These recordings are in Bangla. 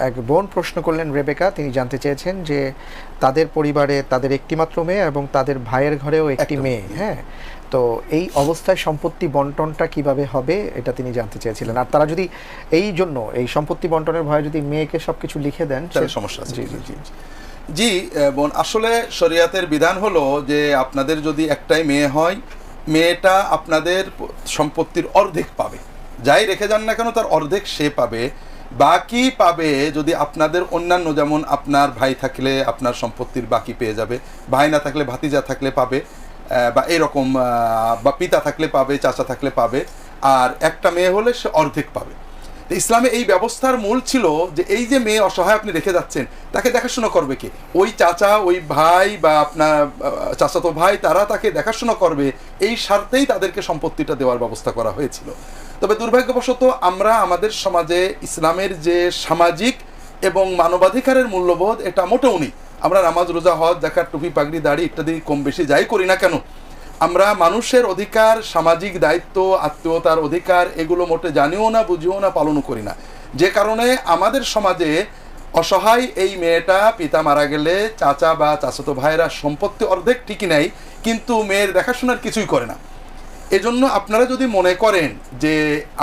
এক বোন প্রশ্ন করলেন রেবেকা, তিনি জানতে চেয়েছেন যে তাদের পরিবারে তাদের একটিমাত্র মেয়ে এবং তাদের ভাইয়ের ঘরেও একটি মেয়ে, হ্যাঁ, তো এই অবস্থায় সম্পত্তি বন্টনটা কিভাবে হবে এটা তিনি জানতে চেয়েছিলেন। আর তারা যদি এই জন্য এই সম্পত্তি বন্টনের ভয়ে যদি মেয়েকে সবকিছু লিখে দেন তাহলে সমস্যা আছে। জি জি জি জি বোন, আসলে শরিয়াতের বিধান হলো যে আপনাদের যদি একটাই মেয়ে হয়, মেয়েটা আপনাদের সম্পত্তির অর্ধেক পাবে, যাই রেখে যান না কেন তার অর্ধেক সে পাবে। বাকি পাবে যদি আপনাদের অন্যান্য, যেমন আপনার ভাই থাকলে আপনার সম্পত্তির বাকি পেয়ে যাবে, ভাই না থাকলে ভাতিজা থাকলে পাবে, বা এরকম, বা পিতা থাকলে পাবে, চাচা থাকলে পাবে, আর একটা মেয়ে হলে সে অর্ধেক পাবে। ইসলামে এই ব্যবস্থার মূল ছিল যে এই যে মেয়ে অসহায় আপনি রেখে যাচ্ছেন, তাকে দেখাশোনা করবে কে? ওই চাচা, ওই ভাই বা আপনার চাচাতো ভাই, তারা তাকে দেখাশোনা করবে, এই স্বার্থেই তাদেরকে সম্পত্তিটা দেওয়ার ব্যবস্থা করা হয়েছিল। তবে দুর্ভাগ্যবশত আমরা আমাদের সমাজে ইসলামের যে সামাজিক এবং মানবাধিকারের মূল্যবোধ, এটা মোটেও নেই। আমরা নামাজ, রোজা, হজ, যাকাত, টুপি, পাগড়ি, দাড়ি ইত্যাদি কম বেশি যাই করি না কেন, আমরা মানুষের অধিকার, সামাজিক দায়িত্ব, আত্মীয়তার অধিকার এগুলো মোটে জানিও না, বুঝিও না, পালনও করি না। যে কারণে আমাদের সমাজে অসহায় এই মেয়েটা পিতা মারা গেলে চাচা বা চাচাতো ভাইয়েরা সম্পত্তি অর্ধেক ঠিকই নেয়, কিন্তু মেয়ের দেখাশোনার কিছুই করে না। এজন্য আপনারা যদি মনে করেন যে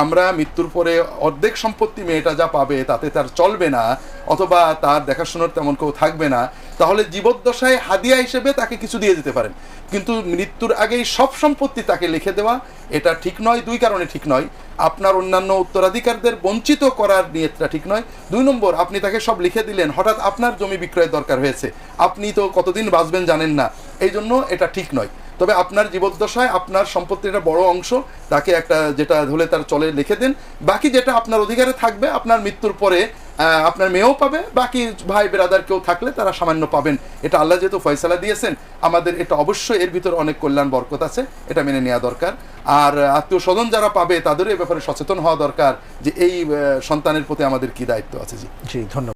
আমরা মৃত্যুর পরে অর্ধেক সম্পত্তি মেয়েটা যা পাবে তাতে তার চলবে না, অথবা তার দেখাশোনার তেমন কেউ থাকবে না, তাহলে জীবদ্দশায় হাদিয়া হিসেবে তাকে কিছু দিয়ে দিতে পারেন, কিন্তু মৃত্যুর আগেই সব সম্পত্তি তাকে লিখে দেওয়া এটা ঠিক নয়। দুই কারণে ঠিক নয়: আপনার অন্যান্য উত্তরাধিকারদের বঞ্চিত করার নিয়তটা ঠিক নয়। দুই নম্বর, আপনি তাকে সব লিখে দিলেন, হঠাৎ আপনার জমি বিক্রয়ের দরকার হয়েছে, আপনি তো কতদিন বাঁচবেন জানেন না, এই জন্য এটা ঠিক নয়। তবে আপনার জীবদ্দশায় আপনার সম্পত্তির একটা বড় অংশ তাকে একটা, যেটা হলে তার চলে, লিখে দেন। বাকি যেটা আপনার অধিকারে থাকবে আপনার মৃত্যুর পরে আপনার মেয়েও পাবে, বাকি ভাই বেরাদার কেউ থাকলে তারা সামান্য পাবেন। এটা আল্লাহ যেহেতু ফয়সালা দিয়েছেন, আমাদের এটা অবশ্যই এর ভিতরে অনেক কল্যাণ বরকত আছে, এটা মেনে নেওয়া দরকার। আর আত্মীয় স্বজন যারা পাবে তাদেরও এ ব্যাপারে সচেতন হওয়া দরকার যে এই সন্তানের প্রতি আমাদের কি দায়িত্ব আছে। জি জি, ধন্যবাদ।